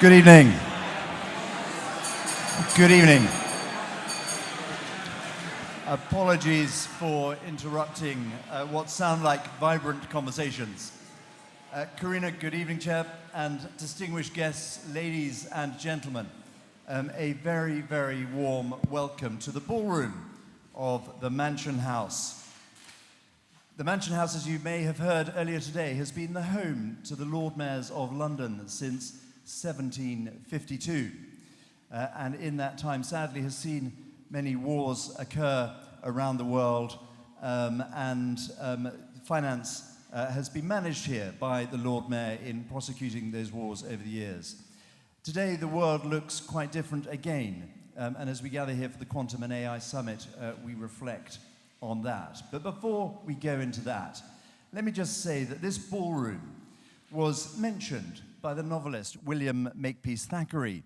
Good evening. Good evening. Apologies for interrupting what sound like vibrant conversations. Karina, good evening, Chair, and distinguished guests, ladies and gentlemen. A very, very warm welcome to the ballroom of the Mansion House. The Mansion House, as you may have heard earlier today, has been the home to the Lord Mayors of London since 1752. And in that time, sadly, has seen many wars occur around the world, and finance has been managed here by the Lord Mayor in prosecuting those wars over the years. Today, the world looks quite different again, and as we gather here for the Quantum and AI Summit, we reflect on that. But before we go into that, let me just say that this ballroom was mentioned by the novelist William Makepeace Thackeray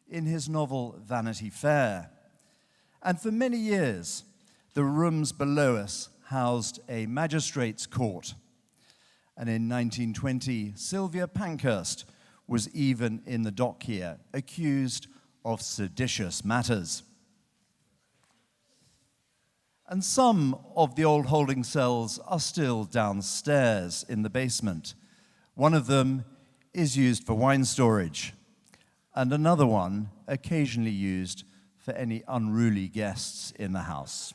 in his novel Vanity Fair. And for many years, the rooms below us housed a magistrate's court. And in 1920, Sylvia Pankhurst was even in the dock here, accused of seditious matters. And some of the old holding cells are still downstairs in the basement. One of them is used for wine storage, and another one occasionally used for any unruly guests in the house.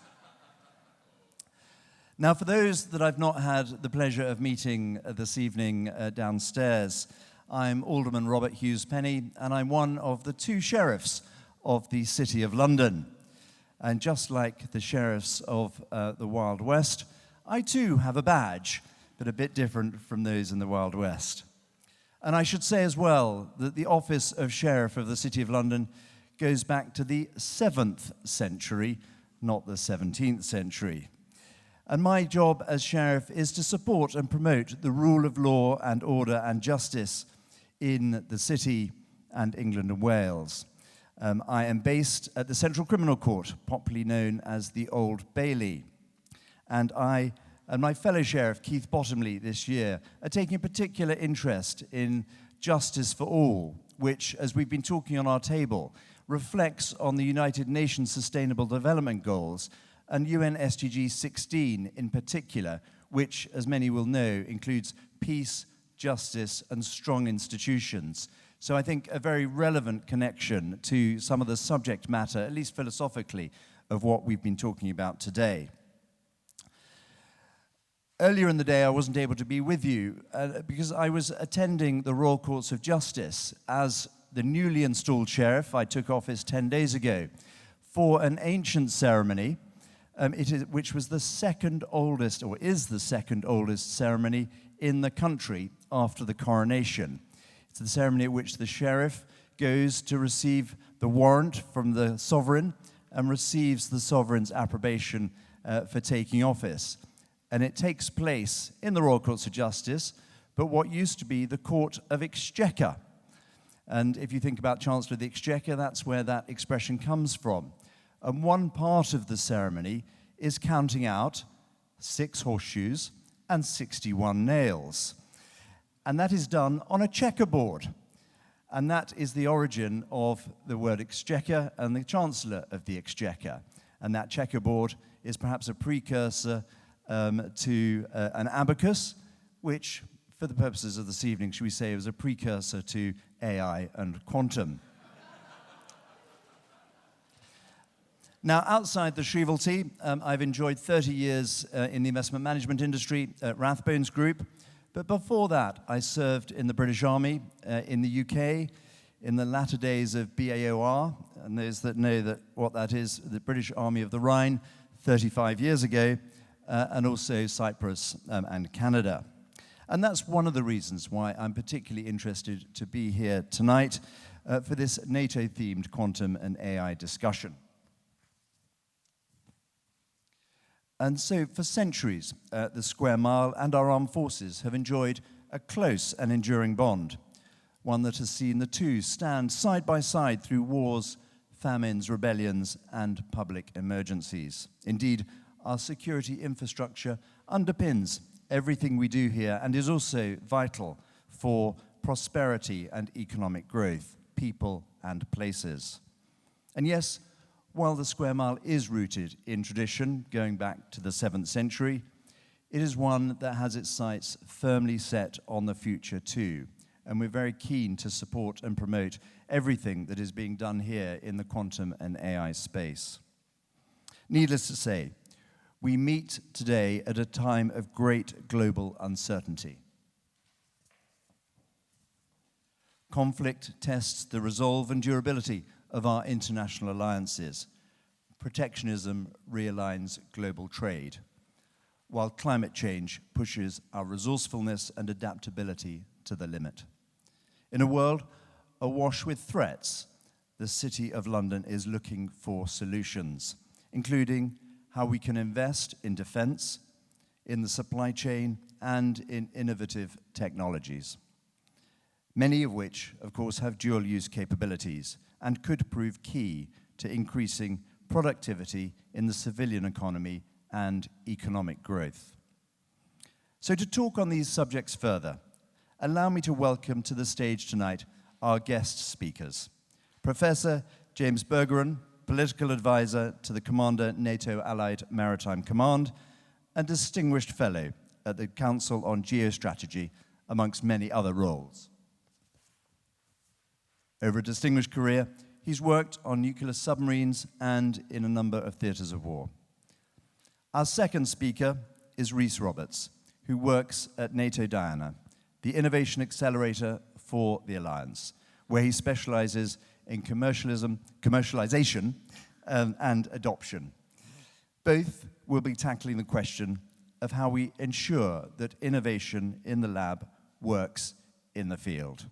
Now, for those that I've not had the pleasure of meeting this evening downstairs, I'm Alderman Robert Hughes Penny, and I'm one of the two sheriffs of the City of London. And just like the sheriffs of the Wild West, I too have a badge, but a bit different from those in the Wild West. And I should say as well that the office of Sheriff of the City of London goes back to the 7th century, not the 17th century. And my job as Sheriff is to support and promote the rule of law and order and justice in the City and England and Wales. I am based at the Central Criminal Court, popularly known as the Old Bailey. And I and my fellow Sheriff, Keith Bottomley, this year, are taking a particular interest in Justice for All, which, as we've been talking on our table, reflects on the United Nations Sustainable Development Goals and UN SDG 16 in particular, which, as many will know, includes peace, justice, and strong institutions. So I think a very relevant connection to some of the subject matter, at least philosophically, of what we've been talking about today. Earlier in the day, I wasn't able to be with you because I was attending the Royal Courts of Justice as the newly installed sheriff. I took office 10 days ago for an ancient ceremony, which was the second oldest, or is the second oldest ceremony in the country after the coronation. It's the ceremony at which the sheriff goes to receive the warrant from the sovereign and receives the sovereign's approbation for taking office. And it takes place in the Royal Courts of Justice, but what used to be the Court of Exchequer. And if you think about Chancellor of the Exchequer, that's where that expression comes from. And one part of the ceremony is counting out 6 horseshoes and 61 nails. And that is done on a checkerboard. And that is the origin of the word exchequer and the Chancellor of the Exchequer. And that checkerboard is perhaps a precursor to an abacus, which, for the purposes of this evening, should we say, was a precursor to AI and quantum. Now, outside the shrievalty, I've enjoyed 30 years in the investment management industry at Rathbones Group. But before that, I served in the British Army in the UK in the latter days of BAOR. And those that know what that is, the British Army of the Rhine, 35 years ago. And also Cyprus and Canada. And that's one of the reasons why I'm particularly interested to be here tonight for this NATO-themed quantum and AI discussion. And so for centuries, the Square Mile and our armed forces have enjoyed a close and enduring bond, one that has seen the two stand side by side through wars, famines, rebellions, and public emergencies. Indeed, our security infrastructure underpins everything we do here and is also vital for prosperity and economic growth. people and places. And yes, while the square mile is rooted in tradition, going back to the 7th century, it is one that has its sights firmly set on the future too. And we're very keen to support and promote everything that is being done here in the quantum and AI space. Needless to say, we meet today at a time of great global uncertainty. Conflict tests the resolve and durability of our international alliances. Protectionism realigns global trade, while climate change pushes our resourcefulness and adaptability to the limit. In a world awash with threats, the City of London is looking for solutions, including how we can invest in defense, in the supply chain, and in innovative technologies. Many of which, of course, have dual-use capabilities and could prove key to increasing productivity in the civilian economy and economic growth. So to talk on these subjects further, allow me to welcome to the stage tonight our guest speakers. Professor James Bergeron, political advisor to the Commander, NATO Allied Maritime Command, and distinguished fellow at the Council on Geostrategy, amongst many other roles. Over a distinguished career, he's worked on nuclear submarines and in a number of theaters of war. Our second speaker is Rhys Roberts, who works at NATO Diana, the innovation accelerator for the Alliance, where he specializes in commercialization and adoption. Both will be tackling the question of how we ensure that innovation in the lab works in the field.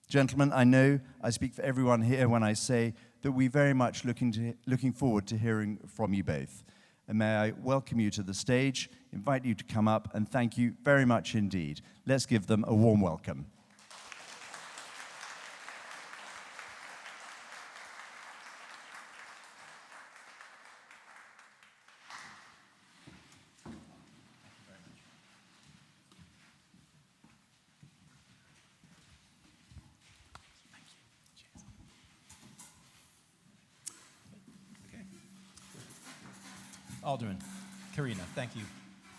Gentlemen, I know I speak for everyone here when I say that we're very much looking forward to hearing from you both. And may I welcome you to the stage, invite you to come up, and thank you very much indeed. Let's give them a warm welcome. Alderman, Karina, thank you.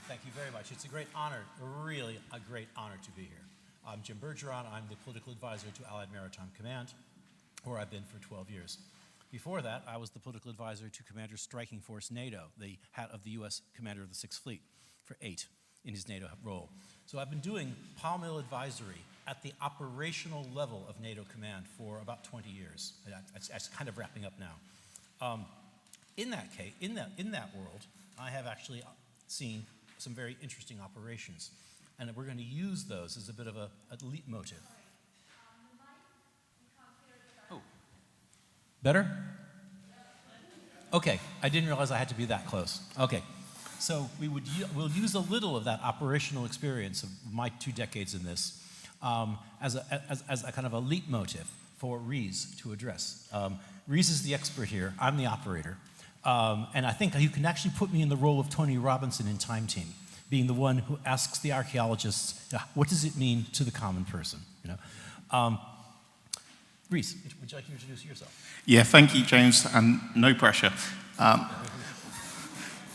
Thank you very much. It's a great honor, really a great honor to be here. I'm Jim Bergeron. I'm the political advisor to Allied Maritime Command, where I've been for 12 years. Before that, I was the political advisor to Commander Striking Force NATO, the hat of the U.S. Commander of the 6th Fleet, for 8 in his NATO role. So I've been doing Palm advisory at the operational level of NATO Command for about 20 years. That's kind of wrapping up now. In that case, in that world, I have actually seen some very interesting operations, and we're going to use those as a bit of a leitmotiv. Oh, better? Okay, I didn't realize I had to be that close. Okay, so we'll use a little of that operational experience of my 2 decades in this as a kind of a leitmotiv for Rhys to address. Rhys is the expert here. I'm the operator. And I think you can actually put me in the role of Tony Robinson in Time Team, being the one who asks the archaeologists, what does it mean to the common person? You know, Rhys, would you like to introduce yourself? Yeah, thank you, James, and no pressure.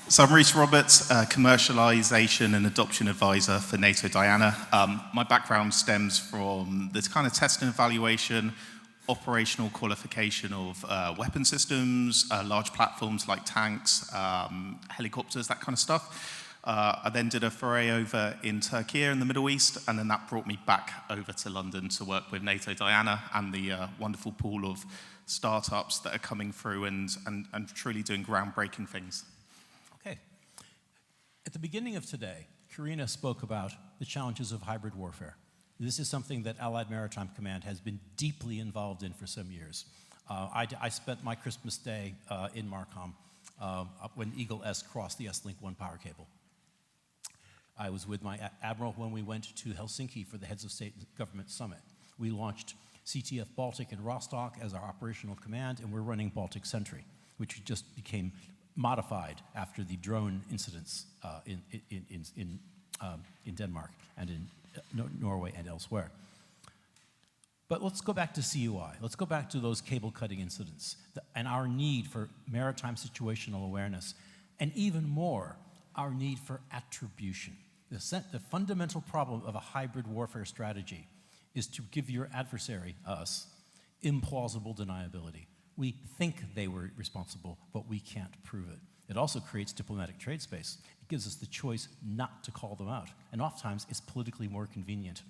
So I'm Rhys Roberts, commercialization and adoption advisor for NATO Diana. My background stems from this kind of test and evaluation, operational qualification of weapon systems, large platforms like tanks, helicopters, that kind of stuff. I then did a foray over in Turkey in the Middle East, and then that brought me back over to London to work with NATO Diana and the wonderful pool of startups that are coming through and truly doing groundbreaking things. Okay. At the beginning of today, Karina spoke about the challenges of hybrid warfare. This is something that Allied Maritime Command has been deeply involved in for some years. I spent my Christmas day in Markham when Eagle S crossed the S-Link 1 power cable. I was with my admiral when we went to Helsinki for the Heads of State and Government Summit. We launched CTF Baltic in Rostock as our operational command, and we're running Baltic Sentry, which just became modified after the drone incidents in Denmark and in Norway and elsewhere. But let's go back to CUI. Let's go back to those cable cutting incidents and our need for maritime situational awareness, and even more, our need for attribution. The fundamental problem of a hybrid warfare strategy is to give your adversary, us, implausible deniability. We think they were responsible, but we can't prove it. It also creates diplomatic trade space. It gives us the choice not to call them out. And oftentimes, it's politically more convenient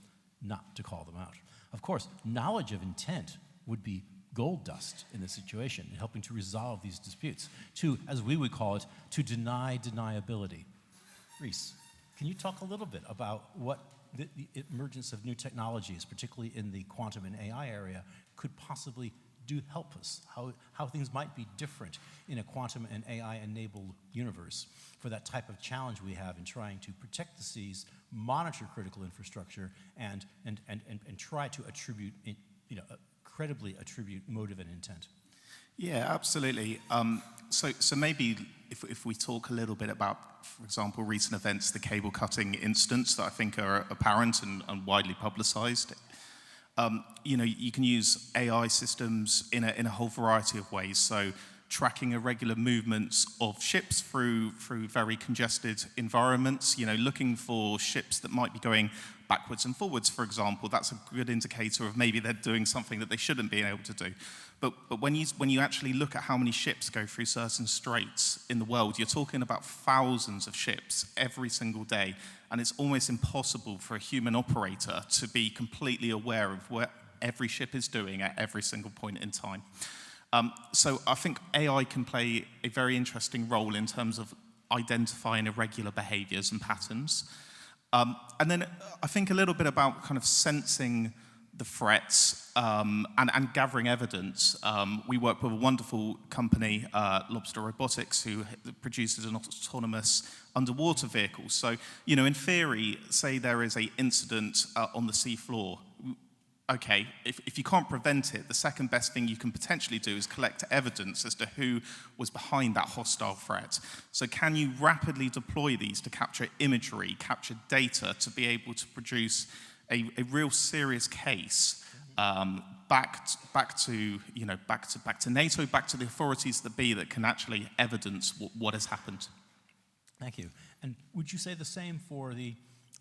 not to call them out. Of course, knowledge of intent would be gold dust in this situation in helping to resolve these disputes, to, as we would call it, to deny deniability. Reese, can you talk a little bit about what the emergence of new technologies, particularly in the quantum and AI area, could possibly do help us, how things might be different in a quantum and AI-enabled universe for that type of challenge we have in trying to protect the seas, monitor critical infrastructure, and try to attribute, credibly attribute motive and intent. Yeah, absolutely. So maybe if we talk a little bit about, for example, recent events, the cable cutting incidents that I think are apparent and widely publicized. You can use AI systems in a whole variety of ways. So tracking irregular movements of ships through very congested environments, looking for ships that might be going backwards and forwards, for example. That's a good indicator of maybe they're doing something that they shouldn't be able to do. But when you actually look at how many ships go through certain straits in the world, you're talking about thousands of ships every single day, and it's almost impossible for a human operator to be completely aware of what every ship is doing at every single point in time. So I think AI can play a very interesting role in terms of identifying irregular behaviors and patterns. And then I think a little bit about kind of sensing the threats and gathering evidence. We work with a wonderful company, Lobster Robotics, who produces an autonomous underwater vehicle. So, in theory, say there is an incident on the seafloor. Okay, if you can't prevent it, the second best thing you can potentially do is collect evidence as to who was behind that hostile threat. So can you rapidly deploy these to capture imagery, capture data, to be able to produce a real serious case back to NATO, back to the authorities that be that can actually evidence what has happened? Thank you. And would you say the same for the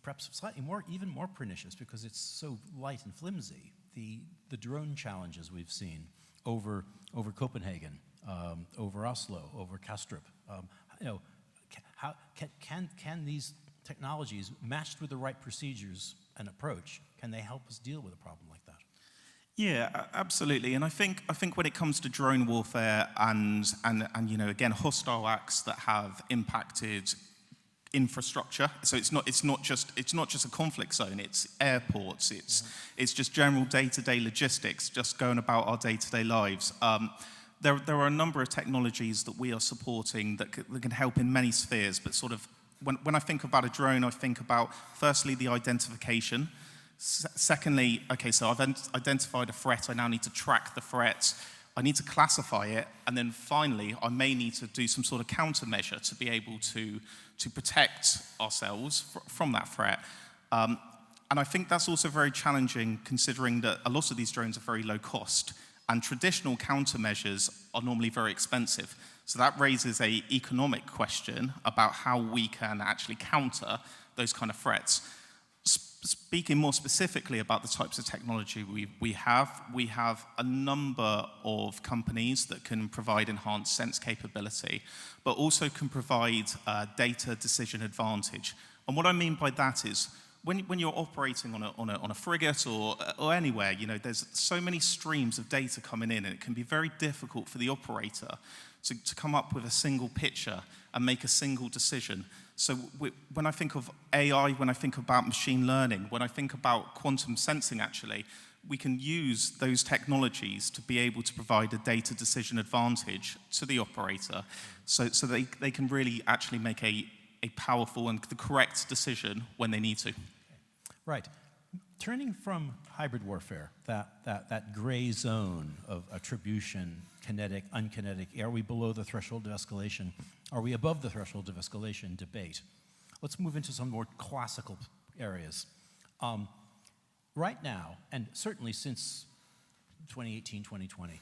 perhaps slightly even more pernicious, because it's so light and flimsy, the drone challenges we've seen over Copenhagen, over Oslo, over Kastrup? How can these technologies, matched with the right procedures and approach, can they help us deal with a problem like that? Yeah, absolutely. And I think when it comes to drone warfare and again, hostile acts that have impacted infrastructure. So it's not just a conflict zone. It's airports. It's just general day-to-day logistics, just going about our day-to-day lives. There are a number of technologies that we are supporting that can help in many spheres. But sort of when I think about a drone, I think about firstly the identification. Secondly, okay, so I've identified a threat. I now need to track the threat. I need to classify it, and then finally, I may need to do some sort of countermeasure to be able to protect ourselves from that threat. And I think that's also very challenging, considering that a lot of these drones are very low cost, and traditional countermeasures are normally very expensive. So that raises an economic question about how we can actually counter those kind of threats. Speaking more specifically about the types of technology we have a number of companies that can provide enhanced sense capability, but also can provide data decision advantage. And what I mean by that is when you're operating on a frigate or anywhere, there's so many streams of data coming in, and it can be very difficult for the operator to come up with a single picture and make a single decision. So when I think of AI, when I think about machine learning, when I think about quantum sensing, actually, we can use those technologies to be able to provide a data decision advantage to the operator so they can really actually make a powerful and the correct decision when they need to. Right. Turning from hybrid warfare, that gray zone of attribution, kinetic, unkinetic, are we below the threshold of escalation? Are we above the threshold of escalation debate? Let's move into some more classical areas. Right now, and certainly since 2018, 2020,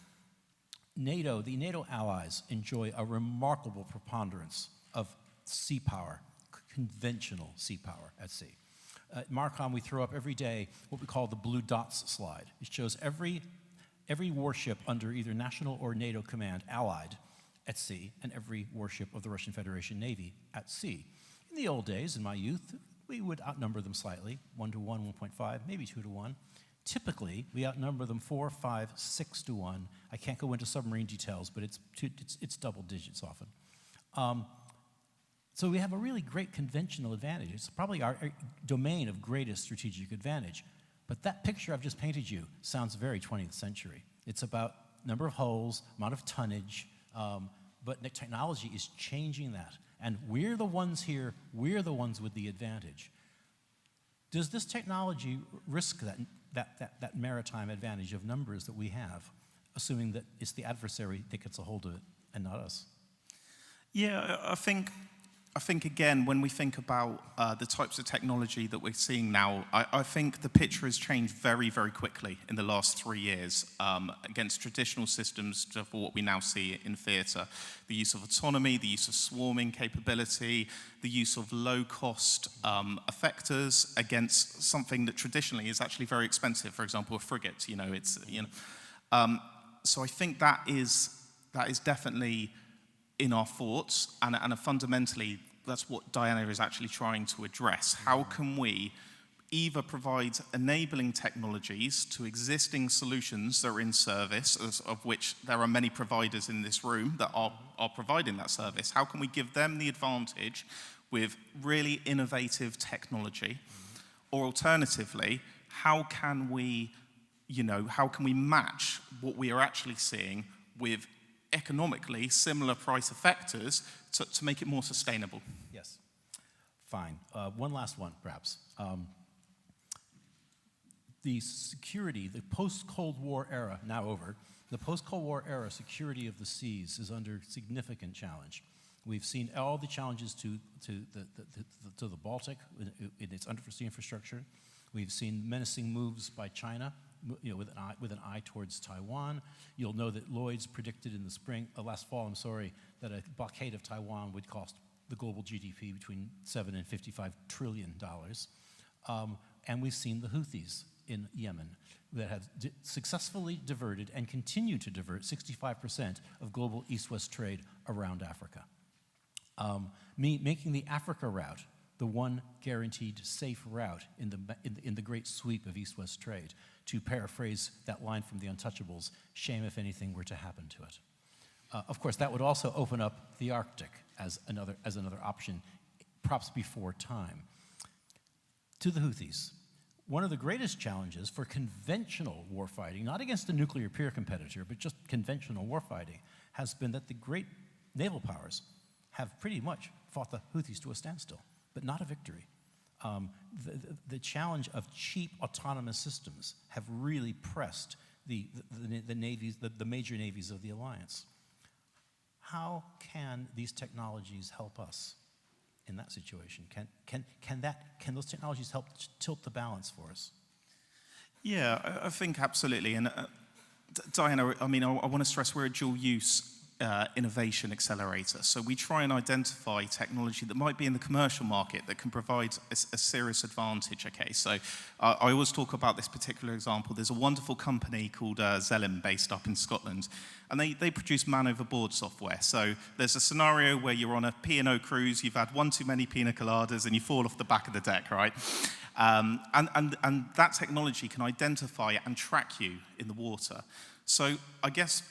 NATO, the NATO allies enjoy a remarkable preponderance of sea power, conventional sea power at sea. At MARCOM, we throw up every day what we call the blue dots slide. It shows every warship under either national or NATO command allied at sea, and every warship of the Russian Federation Navy at sea. In the old days, in my youth, we would outnumber them slightly, 1 to 1, 1.5, maybe 2 to 1. Typically, we outnumber them 4, 5, 6 to 1. I can't go into submarine details, but it's double digits often. So we have a really great conventional advantage. It's probably our domain of greatest strategic advantage. But that picture I've just painted you sounds very 20th century. It's about number of hulls, amount of tonnage, but technology is changing that. And we're the ones here, we're the ones with the advantage. Does this technology risk that maritime advantage of numbers that we have, assuming that it's the adversary that gets a hold of it and not us? Yeah, I think again, when we think about the types of technology that we're seeing now, I think the picture has changed very, very quickly in the last 3 years against traditional systems for what we now see in theatre. The use of autonomy, the use of swarming capability, the use of low-cost effectors against something that traditionally is actually very expensive. For example, a frigate. So I think that is definitely in our thoughts, and fundamentally, that's what Diana is actually trying to address. How can we either provide enabling technologies to existing solutions that are in service, of which there are many providers in this room that are providing that service? How can we give them the advantage with really innovative technology? Or alternatively, how can we match what we are actually seeing with economically similar price effectors to make it more sustainable? Yes. Fine. One last one, perhaps. The security, the post-Cold War era, now over, the post-Cold War era security of the seas is under significant challenge. We've seen all the challenges to the Baltic in its undersea infrastructure. We've seen menacing moves by China, with an eye towards Taiwan. You'll know that Lloyd's predicted in the last fall, that a blockade of Taiwan would cost the global GDP between $7 and $55 trillion. And we've seen the Houthis in Yemen that have successfully diverted and continue to divert 65% of global east-west trade around Africa. Making the Africa route the one guaranteed safe route in the great sweep of east-west trade. To paraphrase that line from The Untouchables, shame if anything were to happen to it. Of course, that would also open up the Arctic as another option, perhaps before time. To the Houthis, one of the greatest challenges for conventional warfighting, not against a nuclear peer competitor, but just conventional warfighting, has been that the great naval powers have pretty much fought the Houthis to a standstill, but not a victory. The challenge of cheap autonomous systems have really pressed the navies, the major navies of the alliance. How can these technologies help us in that situation? Can those technologies help tilt the balance for us? Yeah, I think absolutely. And Diana, I want to stress we're a dual-use innovation accelerator. So we try and identify technology that might be in the commercial market that can provide a serious advantage. Okay, so I always talk about this particular example. There's a wonderful company called Zelim based up in Scotland, and they produce man-overboard software. So there's a scenario where you're on a P&O cruise, you've had one too many pina coladas, and you fall off the back of the deck, right? And that technology can identify and track you in the water. So I guess,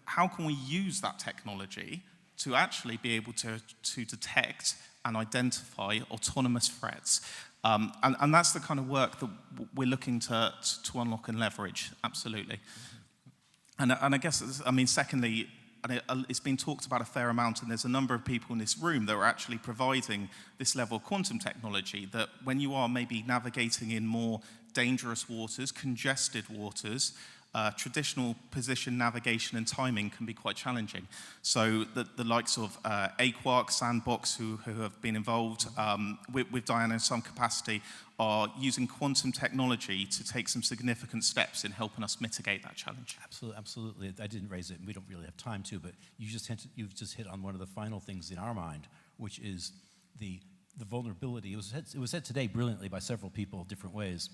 how can we use that technology to actually be able to detect and identify autonomous threats? And that's the kind of work that we're looking to unlock and leverage, absolutely. And I guess, secondly, it's been talked about a fair amount, and there's a number of people in this room that are actually providing this level of quantum technology that when you are maybe navigating in more dangerous waters, congested waters, traditional position, navigation, and timing can be quite challenging. So the likes of Aquark, Sandbox, who have been involved with Diana in some capacity, are using quantum technology to take some significant steps in helping us mitigate that challenge. Absolutely. I didn't raise it, and we don't really have time to, but you've just hit on one of the final things in our mind, which is the vulnerability. It was said today brilliantly by several people different ways.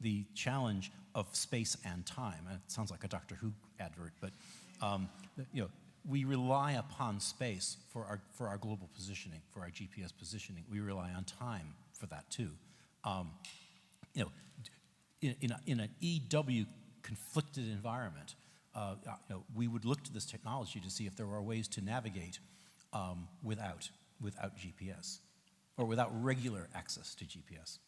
The challenge of space and time. And it sounds like a Doctor Who advert, but we rely upon space for our global positioning, for our GPS positioning. We rely on time for that too. In an EW conflicted environment, we would look to this technology to see if there are ways to navigate without GPS or without regular access to GPS.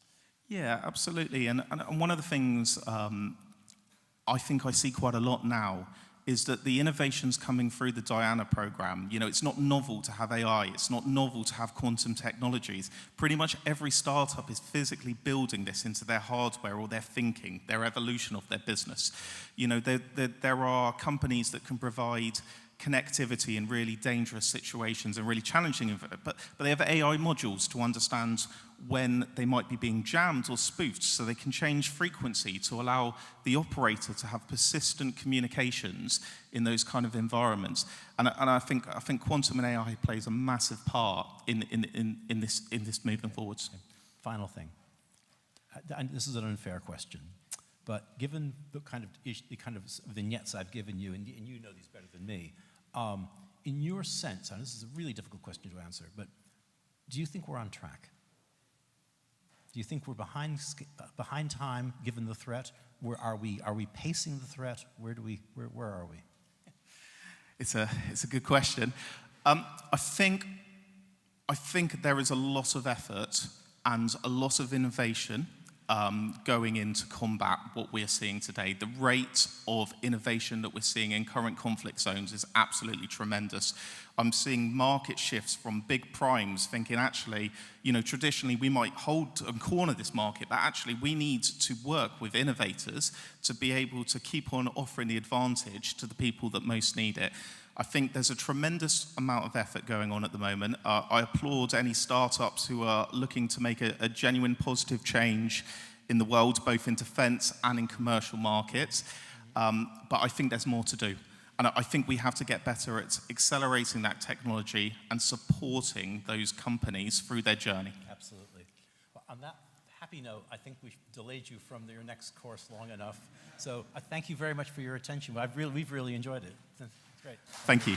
Yeah, absolutely. And one of the things I think I see quite a lot now is that the innovations coming through the Diana program, it's not novel to have AI, it's not novel to have quantum technologies. Pretty much every startup is physically building this into their hardware or their thinking, their evolution of their business. There are companies that can provide connectivity in really dangerous situations and really challenging, but they have AI modules to understand when they might be being jammed or spoofed, so they can change frequency to allow the operator to have persistent communications in those kind of environments. And I think quantum and AI plays a massive part in this moving forwards. Final thing, and this is an unfair question, but given the kind of vignettes I've given you, and you know these better than me, in your sense, and this is a really difficult question to answer, but do you think we're on track? Do you think we're behind time given the threat? Where are we? Are we pacing the threat? Where are we? It's a good question. I think there is a lot of effort and a lot of innovation going in to combat what we're seeing today. The rate of innovation that we're seeing in current conflict zones is absolutely tremendous. I'm seeing market shifts from big primes thinking, actually, traditionally we might hold and corner this market, but actually we need to work with innovators to be able to keep on offering the advantage to the people that most need it. I think there's a tremendous amount of effort going on at the moment. I applaud any startups who are looking to make a genuine positive change in the world, both in defense and in commercial markets. But I think there's more to do. And I think we have to get better at accelerating that technology and supporting those companies through their journey. Absolutely. Well, on that happy note, I think we've delayed you from your next course long enough. So I thank you very much for your attention. We've really enjoyed it. Great. Thank you.